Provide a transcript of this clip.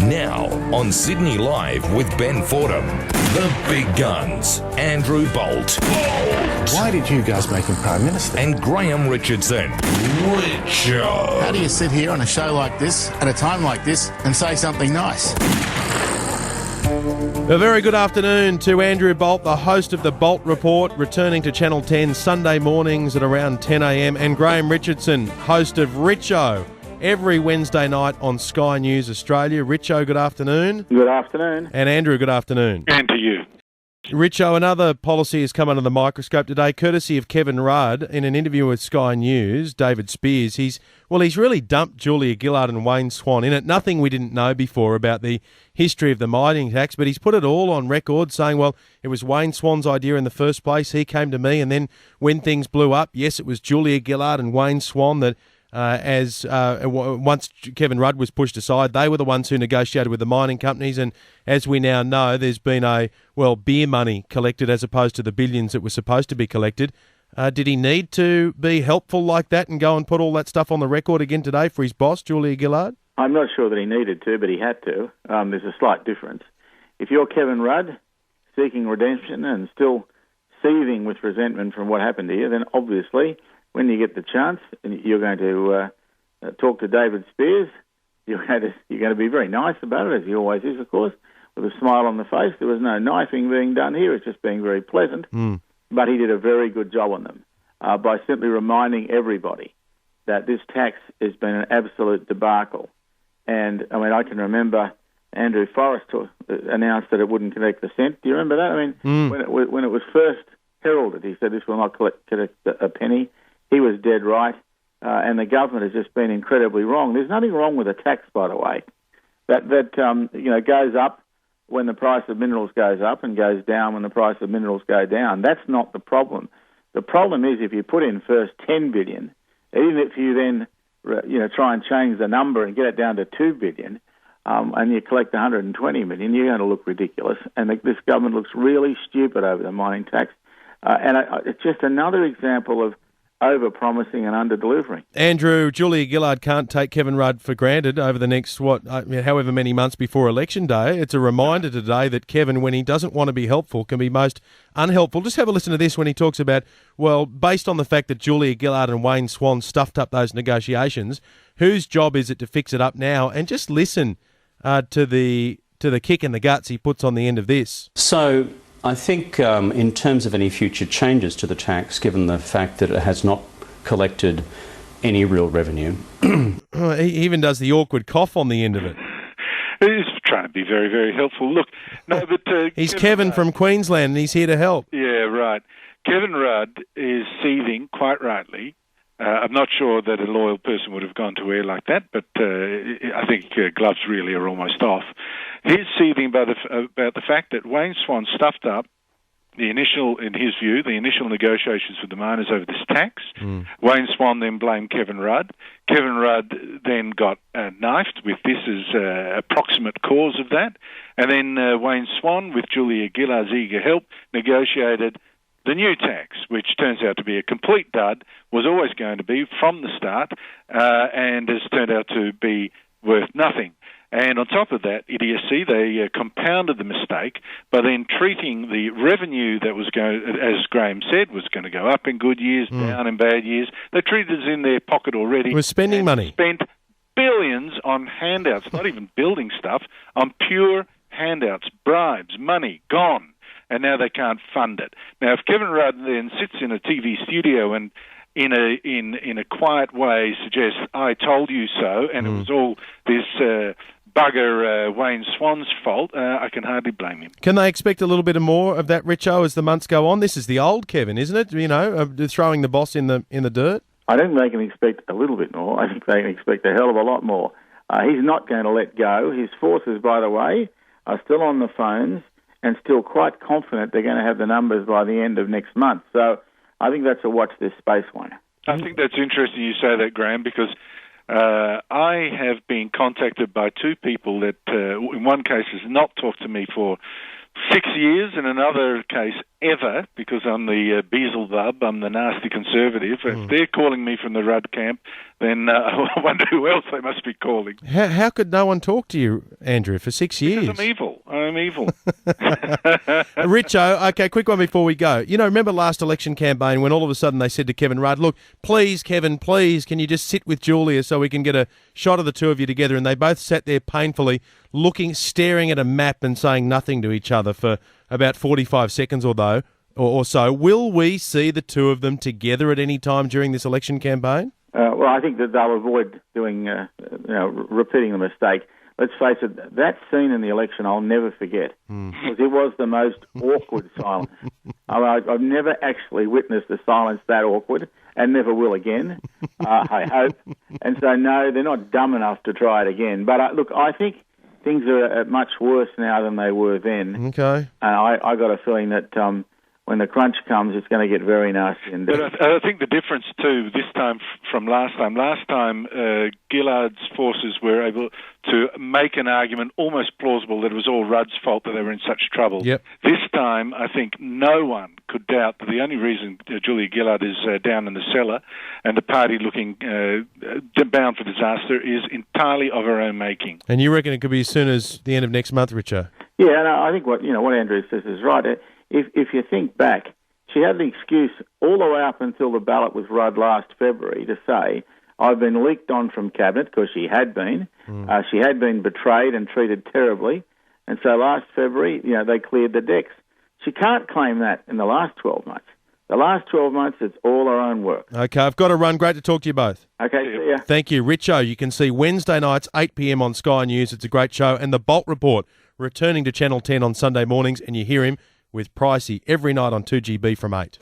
Now, on Sydney Live with Ben Fordham, the big guns, Andrew Bolt. Why did you guys make him Prime Minister? And Graham Richardson. Richo. How do you sit here on a show like this, at a time like this, and say something nice? A very good afternoon to Andrew Bolt, the host of the Bolt Report, returning to Channel 10 Sunday mornings at around 10 a.m, and Graham Richardson, host of Richo, every Wednesday night on Sky News Australia. Richo, good afternoon. Good afternoon. And Andrew, good afternoon. And to you. Richo, another policy has come under the microscope today, courtesy of Kevin Rudd. In an interview with Sky News, David Spears, he's really dumped Julia Gillard and Wayne Swan in it. Nothing we didn't know before about the history of the mining tax, but he's put it all on record, saying, well, it was Wayne Swan's idea in the first place. He came to me, and then when things blew up, yes, it was Julia Gillard and Wayne Swan that once Kevin Rudd was pushed aside, they were the ones who negotiated with the mining companies, and as we now know, there's been beer money collected as opposed to the billions that were supposed to be collected. Did he need to be helpful like that and go and put all that stuff on the record again today for his boss, Julia Gillard? I'm not sure that he needed to, but he had to. There's a slight difference. If you're Kevin Rudd, seeking redemption and still seething with resentment from what happened to you, then obviously, when you get the chance, you're going to talk to David Spears. You're going to be very nice about it, as he always is, of course, with a smile on the face. There was no knifing being done here. It's just being very pleasant. But he did a very good job on them by simply reminding everybody that this tax has been an absolute debacle. And, I mean, I can remember Andrew Forrest announced that it wouldn't collect a cent. Do you remember that? I mean, when it was first heralded, he said this will not collect a penny. He was dead right, and the government has just been incredibly wrong. There's nothing wrong with a tax, by the way, that goes up when the price of minerals goes up and goes down when the price of minerals go down. That's not the problem. The problem is if you put in first 10 billion, even if you then try and change the number and get it down to 2 billion, and you collect 120 million, you're going to look ridiculous. And this government looks really stupid over the mining tax. It's just another example of over-promising and under-delivering. Andrew, Julia Gillard can't take Kevin Rudd for granted over the next, however many months before Election Day. It's a reminder today that Kevin, when he doesn't want to be helpful, can be most unhelpful. Just have a listen to this when he talks about, well, based on the fact that Julia Gillard and Wayne Swan stuffed up those negotiations, whose job is it to fix it up now? And just listen to the kick in the guts he puts on the end of this. So I think in terms of any future changes to the tax, given the fact that it has not collected any real revenue. He even does the awkward cough on the end of it. He's trying to be very, very helpful. Look, no, but... he's Kevin from Queensland, and he's here to help. Yeah, right. Kevin Rudd is seething, quite rightly. I'm not sure that a loyal person would have gone to air like that, but I think gloves really are almost off. He's seething about the fact that Wayne Swan stuffed up in his view, the initial negotiations with the miners over this tax. Wayne Swan then blamed Kevin Rudd. Kevin Rudd then got knifed with this as approximate cause of that. And then Wayne Swan, with Julia Gillard's eager help, negotiated the new tax, which turns out to be a complete dud, was always going to be from the start, and has turned out to be worth nothing. And on top of that idiocy, they compounded the mistake by then treating the revenue that was going, as Graham said, was going to go up in good years, down in bad years. They treated it in their pocket already. We're spending money. Spent billions on handouts, not even building stuff, on pure handouts, bribes, money, gone. And now they can't fund it. Now, if Kevin Rudd then sits in a TV studio and in a quiet way suggests, I told you so, and it was all this bugger Wayne Swan's fault, I can hardly blame him. Can they expect a little bit more of that, Richo, as the months go on? This is the old Kevin, isn't it? Throwing the boss in the dirt. I don't think they can expect a little bit more. I think they can expect a hell of a lot more. He's not going to let go. His forces, by the way, are still on the phones and still quite confident they're going to have the numbers by the end of next month. So I think that's a watch this space one. I think that's interesting you say that, Graham, because I have been contacted by two people that, in one case, has not talked to me for 6 years, in another case ever, because I'm the Beelzebub, I'm the nasty conservative. If they're calling me from the Rudd camp, then I wonder who else they must be calling. How could no one talk to you, Andrew, for 6 years? Because I'm evil. I'm evil. Richo, okay, quick one before we go. You know, remember last election campaign when all of a sudden they said to Kevin Rudd, look, please, Kevin, please, can you just sit with Julia so we can get a shot of the two of you together? And they both sat there painfully staring at a map and saying nothing to each other for about 45 seconds or so. Will we see the two of them together at any time during this election campaign? Well, I think that they'll avoid doing, repeating the mistake. Let's face it, that scene in the election I'll never forget, because it was the most awkward silence. I've never actually witnessed a silence that awkward, and never will again, I hope. And so, no, they're not dumb enough to try it again. But, look, I think things are much worse now than they were then. Okay. I got a feeling that when the crunch comes, it's going to get very nasty indeed. But I think the difference, too, this time from last time, Gillard's forces were able to make an argument almost plausible that it was all Rudd's fault that they were in such trouble. Yep. This time, I think no one could doubt that the only reason Julia Gillard is down in the cellar and the party looking bound for disaster is entirely of her own making. And you reckon it could be as soon as the end of next month, Richo? Yeah, no, I think what Andrew says is right. If you think back, she had the excuse all the way up until the ballot was Rudd last February to say, I've been leaked on from Cabinet, because she had been. She had been betrayed and treated terribly. And so last February, they cleared the decks. She can't claim that in the last 12 months. The last 12 months, it's all her own work. Okay, I've got to run. Great to talk to you both. Okay, see ya. Thank you. Richo, you can see Wednesday nights, 8 p.m. on Sky News. It's a great show. And The Bolt Report, returning to Channel 10 on Sunday mornings, and you hear him with Pricey every night on 2GB from 8.